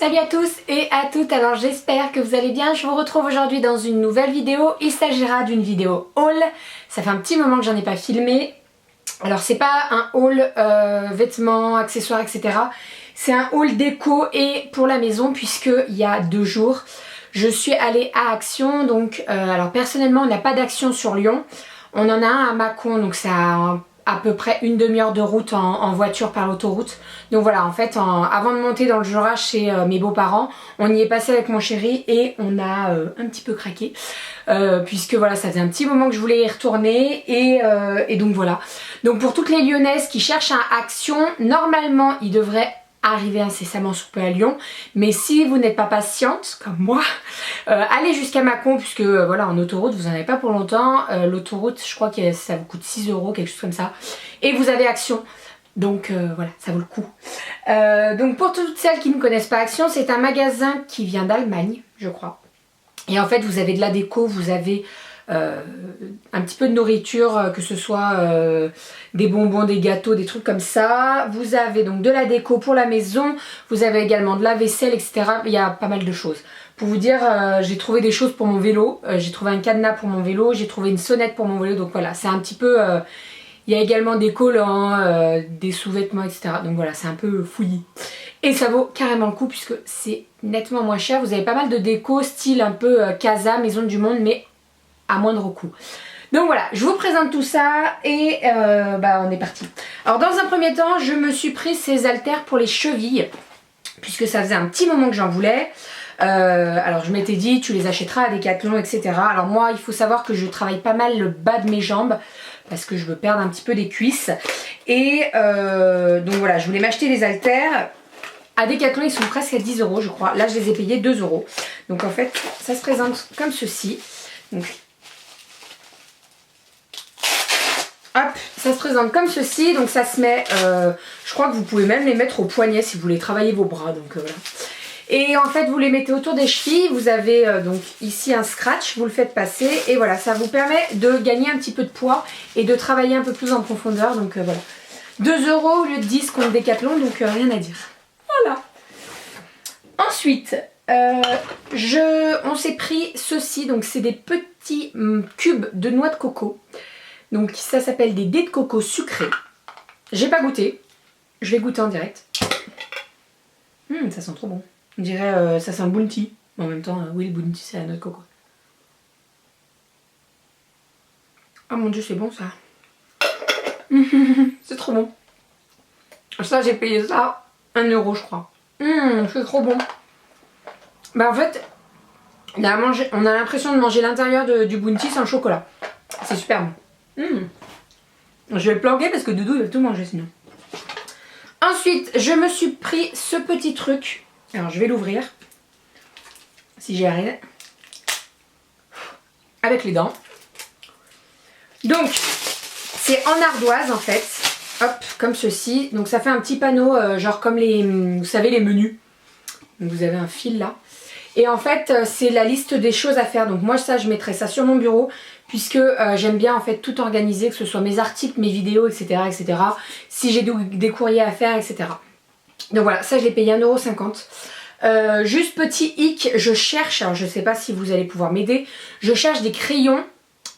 Salut à tous et à toutes, alors j'espère que vous allez bien. Je vous retrouve aujourd'hui dans une nouvelle vidéo. Il s'agira d'une vidéo haul. Ça fait un petit moment que j'en ai pas filmé. Alors c'est pas un haul vêtements, accessoires, etc. C'est un haul déco et pour la maison, puisque il y a 2 jours je suis allée à Action. Donc alors personnellement on n'a pas d'Action sur Lyon. On en a un à Mâcon, donc c'est à peu près une demi-heure de route en voiture par l'autoroute. Donc voilà, en fait avant de monter dans le Jura chez mes beaux-parents, on y est passé avec mon chéri et on a un petit peu craqué, puisque voilà, ça faisait un petit moment que je voulais y retourner et donc voilà. Donc pour toutes les Lyonnaises qui cherchent un Action, normalement il devrait arriver incessamment sous peu à Lyon, mais si vous n'êtes pas patiente comme moi, allez jusqu'à Mâcon, puisque voilà, en autoroute vous n'en avez pas pour longtemps. L'autoroute, je crois que ça vous coûte 6 €, quelque chose comme ça, et vous avez Action, donc voilà, ça vaut le coup. Donc pour toutes celles qui ne connaissent pas Action, c'est un magasin qui vient d'Allemagne, je crois, et en fait vous avez de la déco, vous avez un petit peu de nourriture, que ce soit des bonbons, des gâteaux, des trucs comme ça. Vous avez donc de la déco pour la maison, vous avez également de la vaisselle, etc. Il y a pas mal de choses. Pour vous dire, j'ai trouvé des choses pour mon vélo, j'ai trouvé un cadenas pour mon vélo, j'ai trouvé une sonnette pour mon vélo, donc voilà, c'est un petit peu... il y a également des collants, des sous-vêtements, etc. Donc voilà, c'est un peu fouillis. Et ça vaut carrément le coup puisque c'est nettement moins cher. Vous avez pas mal de déco, style un peu Casa, Maison du Monde, mais à moindre coût. Donc voilà, je vous présente tout ça et on est parti. Alors dans un premier temps, je me suis pris ces haltères pour les chevilles, puisque ça faisait un petit moment que j'en voulais. Alors je m'étais dit, tu les achèteras à Decathlon, etc. Alors moi, il faut savoir que je travaille pas mal le bas de mes jambes, parce que je veux perdre un petit peu des cuisses. Et donc voilà, je voulais m'acheter des haltères. À Decathlon, ils sont presque à 10 € je crois. Là, je les ai payés 2 €. Donc en fait, ça se présente comme ceci. Donc, hop, ça se présente comme ceci, donc ça se met, je crois que vous pouvez même les mettre au poignet si vous voulez travailler vos bras, donc voilà. Et en fait vous les mettez autour des chevilles, vous avez donc ici un scratch, vous le faites passer et voilà, ça vous permet de gagner un petit peu de poids et de travailler un peu plus en profondeur, donc voilà. 2 € au lieu de 10 contre Decathlon, donc rien à dire. Voilà. Ensuite, on s'est pris ceci, donc c'est des petits cubes de noix de coco. Donc ça s'appelle des dés de coco sucrés. J'ai pas goûté. Je vais goûter en direct. Ça sent trop bon. On dirait ça sent le bounty. En même temps, oui, le bounty c'est la noix de coco. Oh mon dieu, c'est bon ça. C'est trop bon. Ça, j'ai payé ça 1 € je crois. C'est trop bon. Bah en fait, on a l'impression de manger l'intérieur du bounty sans chocolat. C'est super bon. Je vais le planquer parce que Doudou il va tout manger sinon. Ensuite, je me suis pris ce petit truc. Alors, je vais l'ouvrir. Si j'y arrive. Avec les dents. Donc, c'est en ardoise en fait. Hop, comme ceci. Donc, ça fait un petit panneau, genre comme vous savez, les menus. Donc, vous avez un fil là. Et en fait, c'est la liste des choses à faire. Donc, moi, ça, je mettrai ça sur mon bureau. Puisque j'aime bien en fait tout organiser, que ce soit mes articles, mes vidéos, etc. etc. Si j'ai des courriers à faire, etc. Donc voilà, ça je l'ai payé 1,50 €. Juste petit hic, je cherche, alors je sais pas si vous allez pouvoir m'aider, je cherche des crayons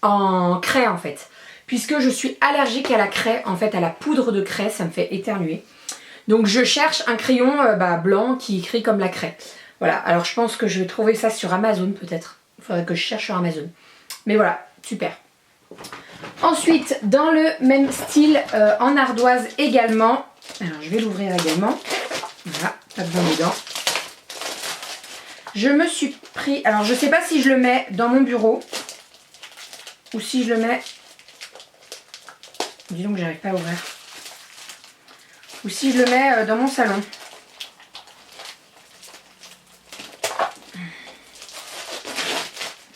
en craie en fait. Puisque je suis allergique à la craie, en fait à la poudre de craie, ça me fait éternuer. Donc je cherche un crayon blanc qui écrit comme la craie. Voilà, alors je pense que je vais trouver ça sur Amazon peut-être. Il faudrait que je cherche sur Amazon. Mais voilà. Super. Ensuite, dans le même style, en ardoise également. Alors, je vais l'ouvrir également. Voilà, pas besoin des dents. Je me suis pris... Alors, je sais pas si je le mets dans mon bureau ou si je le mets... Dis donc, j'arrive pas à ouvrir. Ou si je le mets dans mon salon.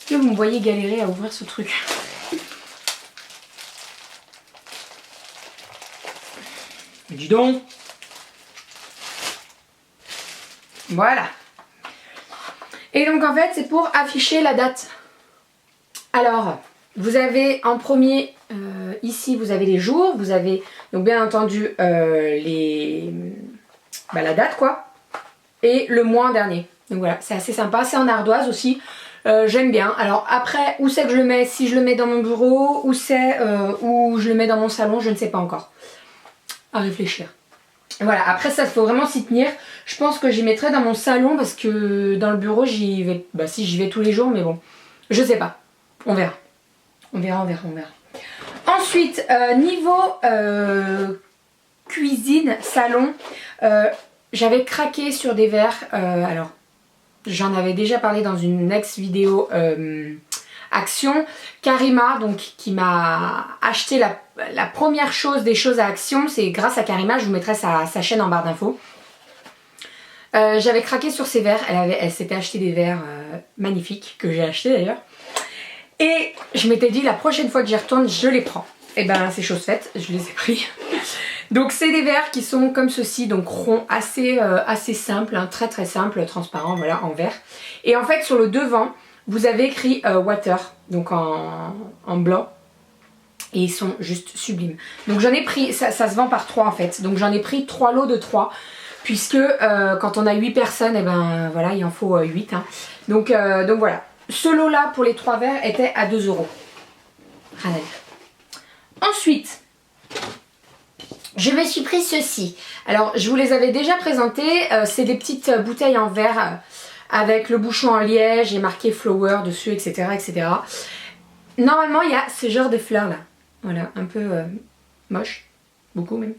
Est-ce que vous me voyez galérer à ouvrir ce truc? Dis donc. Voilà. Et donc en fait c'est pour afficher la date. Alors vous avez en premier ici vous avez les jours, vous avez donc bien entendu la date quoi. et le mois en dernier. Donc voilà, c'est assez sympa, c'est en ardoise aussi. J'aime bien. Alors après, où c'est que je le mets? Si je le mets dans mon bureau, où c'est où je le mets dans mon salon, je ne sais pas encore. À réfléchir. Voilà, après ça, il faut vraiment s'y tenir. Je pense que j'y mettrai dans mon salon parce que dans le bureau, j'y vais... Bah si, j'y vais tous les jours, mais bon, je sais pas. On verra. On verra. Ensuite, niveau cuisine, salon, j'avais craqué sur des verres. Alors, j'en avais déjà parlé dans une ex vidéo Action. Karima, donc, qui m'a acheté la première chose des choses à Action. C'est grâce à Karima, je vous mettrai sa chaîne en barre d'infos. J'avais craqué sur ces verres. Elle s'était acheté des verres magnifiques, que j'ai acheté d'ailleurs. Et je m'étais dit la prochaine fois que j'y retourne, je les prends. Et ben c'est chose faite, je les ai pris. Donc c'est des verres qui sont comme ceci, donc ronds, assez simples, hein, très très simples, transparents, voilà, en verre. Et en fait sur le devant, vous avez écrit water, donc en blanc. Et ils sont juste sublimes. Donc j'en ai pris, ça se vend par 3 en fait. Donc j'en ai pris 3 lots de 3. Puisque quand on a 8 personnes, et ben voilà, il en faut 8. Hein. Donc voilà. Ce lot là pour les 3 verres était à 2 €. Rien à dire. Ensuite, je me suis pris ceci. Alors je vous les avais déjà présentés. C'est des petites bouteilles en verre avec le bouchon en liège et marqué flower dessus, etc. etc. Normalement il y a ce genre de fleurs là. Voilà, un peu moche. Beaucoup même.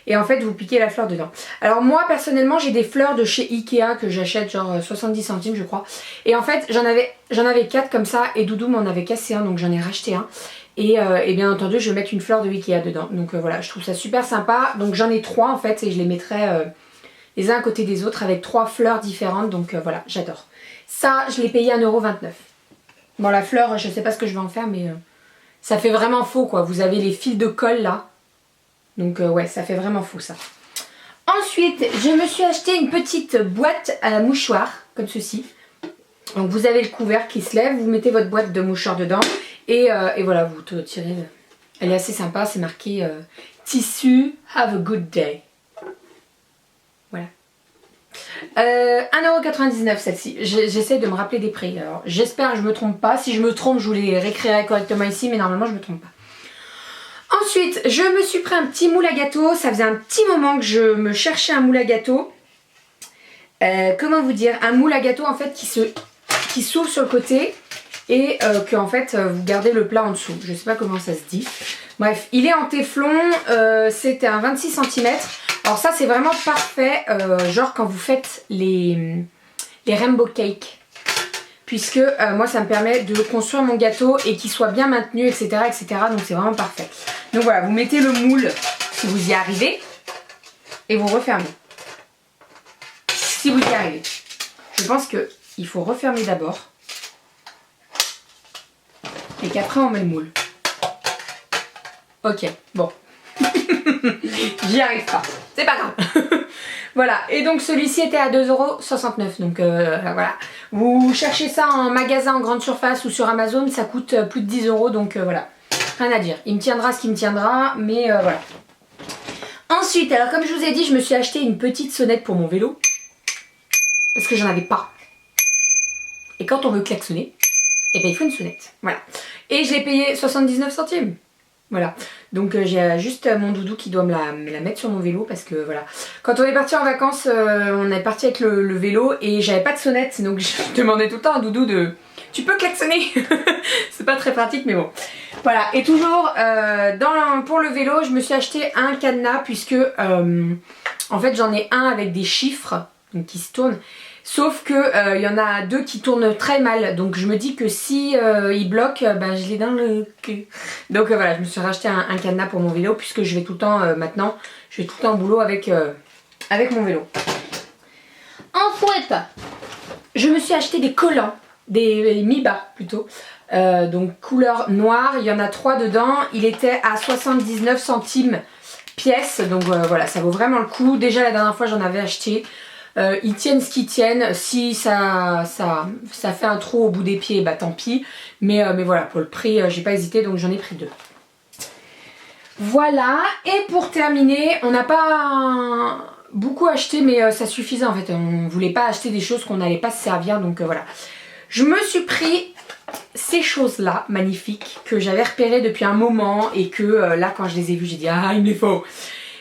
Et en fait vous piquez la fleur dedans. Alors moi personnellement j'ai des fleurs de chez Ikea que j'achète genre 70 centimes je crois. Et en fait j'en avais 4 comme ça et Doudou m'en avait cassé un donc j'en ai racheté un. Et bien entendu je vais mettre une fleur de Ikea dedans. Donc voilà, je trouve ça super sympa. Donc j'en ai 3 en fait et je les mettrai les uns à côté des autres avec 3 fleurs différentes. Donc voilà, j'adore. Ça je l'ai payé 1,29 €. Bon la fleur je sais pas ce que je vais en faire mais ça fait vraiment faux quoi. Vous avez les fils de colle là. Donc ouais, ça fait vraiment fou ça. Ensuite, je me suis acheté une petite boîte à mouchoirs, comme ceci. Donc vous avez le couvert qui se lève, vous mettez votre boîte de mouchoirs dedans. Et voilà, vous tirez. Elle est assez sympa, c'est marqué tissu, have a good day. Voilà. 1,99 € celle-ci. J'essaie de me rappeler des prix. Alors j'espère que je me trompe pas. Si je me trompe, je vous les réécrirai correctement ici, mais normalement je me trompe pas. Ensuite, je me suis pris un petit moule à gâteau. Ça faisait un petit moment que je me cherchais un moule à gâteau. Comment vous dire? Un moule à gâteau en fait qui s'ouvre sur le côté et que en fait vous gardez le plat en dessous. Je sais pas comment ça se dit. Bref, il est en téflon. C'était un 26 cm. Alors ça c'est vraiment parfait. Genre quand vous faites les rainbow cakes. Puisque moi ça me permet de construire mon gâteau et qu'il soit bien maintenu, etc. etc. Donc c'est vraiment parfait. Donc voilà, vous mettez le moule si vous y arrivez et vous refermez. Si vous y arrivez. Je pense qu'il faut refermer d'abord et qu'après on met le moule. Ok, bon. J'y arrive pas. C'est pas grave. Voilà, et donc celui-ci était à 2,69 €. Donc voilà. Vous cherchez ça en magasin en grande surface ou sur Amazon, ça coûte plus de 10 €. Donc voilà, rien à dire. Il me tiendra ce qu'il me tiendra, mais voilà. Ensuite, alors comme je vous ai dit, je me suis acheté une petite sonnette pour mon vélo. Parce que j'en avais pas. Et quand on veut klaxonner, eh ben, il faut une sonnette. Voilà. Et je l'ai payé 79 centimes. Voilà, donc j'ai juste mon Doudou qui doit me la mettre sur mon vélo parce que voilà. Quand on est parti en vacances, on est parti avec le vélo et j'avais pas de sonnette, donc je demandais tout le temps à Doudou de... Tu peux klaxonner. C'est pas très pratique mais bon. Voilà, et toujours pour le vélo, je me suis acheté un cadenas puisque en fait j'en ai un avec des chiffres donc, qui se tournent. Sauf que y en a 2 qui tournent très mal. Donc je me dis que si ils bloquent, ben, je l'ai dans le cul. Donc voilà, je me suis racheté un cadenas pour mon vélo puisque je vais tout le temps maintenant, je vais tout le temps au boulot avec mon vélo. Ensuite, je me suis acheté des collants, des mi-bas plutôt. Donc couleur noire, il y en a 3 dedans. Il était à 79 centimes pièce. Donc voilà, ça vaut vraiment le coup. Déjà la dernière fois j'en avais acheté. Ils tiennent ce qu'ils tiennent. Si ça fait un trou au bout des pieds, bah tant pis. Mais voilà, pour le prix, j'ai pas hésité, donc j'en ai pris 2. Voilà, et pour terminer, on n'a pas beaucoup acheté mais ça suffisait en fait. On voulait pas acheter des choses qu'on n'allait pas se servir donc voilà. Je me suis pris ces choses là magnifiques que j'avais repérées depuis un moment et que là quand je les ai vues j'ai dit ah il me les faut.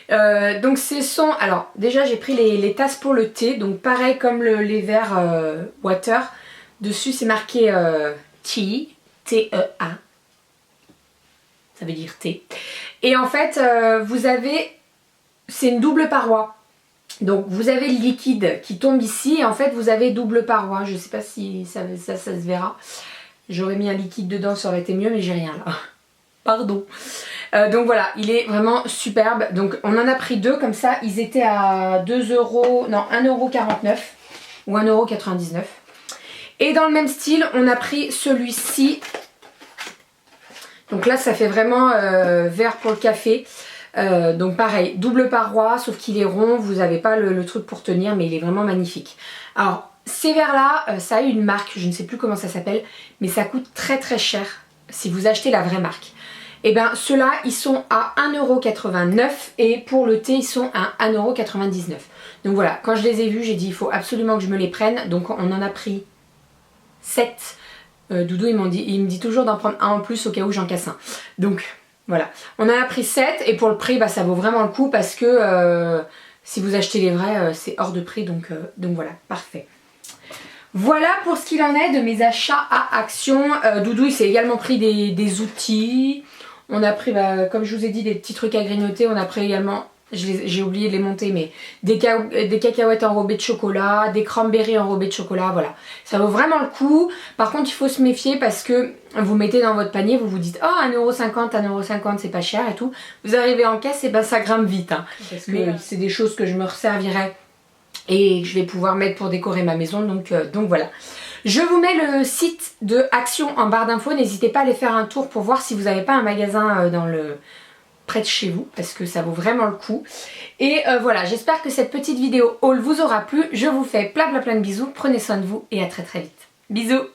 Donc ce sont, alors déjà j'ai pris les tasses pour le thé, donc pareil comme les verres water, dessus c'est marqué tea, T-E-A, ça veut dire thé. Et en fait vous avez, c'est une double paroi. Donc vous avez le liquide qui tombe ici et en fait vous avez double paroi. Je sais pas si ça se verra. J'aurais mis un liquide dedans, ça aurait été mieux mais j'ai rien là. Pardon. Donc voilà, il est vraiment superbe. Donc on en a pris deux comme ça. Ils étaient à 2 euros, non 1,49 € ou 1,99 €. Et dans le même style, on a pris celui-ci. Donc là ça fait vraiment verre pour le café. Donc pareil, double paroi, sauf qu'il est rond, vous n'avez pas le truc pour tenir, mais il est vraiment magnifique. Alors ces verres là, ça a une marque, je ne sais plus comment ça s'appelle, mais ça coûte très très cher si vous achetez la vraie marque. Et bien ceux-là ils sont à 1,89 € et pour le thé ils sont à 1,99 €. Donc voilà, quand je les ai vus j'ai dit il faut absolument que je me les prenne, donc on en a pris 7. Doudou il me dit toujours d'en prendre un en plus au cas où j'en casse un. Donc voilà, on en a pris 7 et pour le prix bah, ça vaut vraiment le coup parce que si vous achetez les vrais c'est hors de prix donc voilà, parfait. Voilà pour ce qu'il en est de mes achats à Action. Doudou il s'est également pris des outils. On a pris, bah, comme je vous ai dit, des petits trucs à grignoter. On a pris également, j'ai oublié de les monter, mais des cacahuètes enrobées de chocolat, des cranberries enrobées de chocolat, voilà. Ça vaut vraiment le coup. Par contre, il faut se méfier parce que vous mettez dans votre panier, vous vous dites « Oh, 1,50 €, 1,50 €, c'est pas cher et tout ». Vous arrivez en caisse et ben ça grimpe vite. Hein, parce que c'est des choses que je me resservirai et que je vais pouvoir mettre pour décorer ma maison. Donc voilà. Je vous mets le site de Action en barre d'infos, n'hésitez pas à aller faire un tour pour voir si vous n'avez pas un magasin près de chez vous, parce que ça vaut vraiment le coup. Et voilà, j'espère que cette petite vidéo haul vous aura plu, je vous fais plein de bisous, prenez soin de vous et à très très vite. Bisous.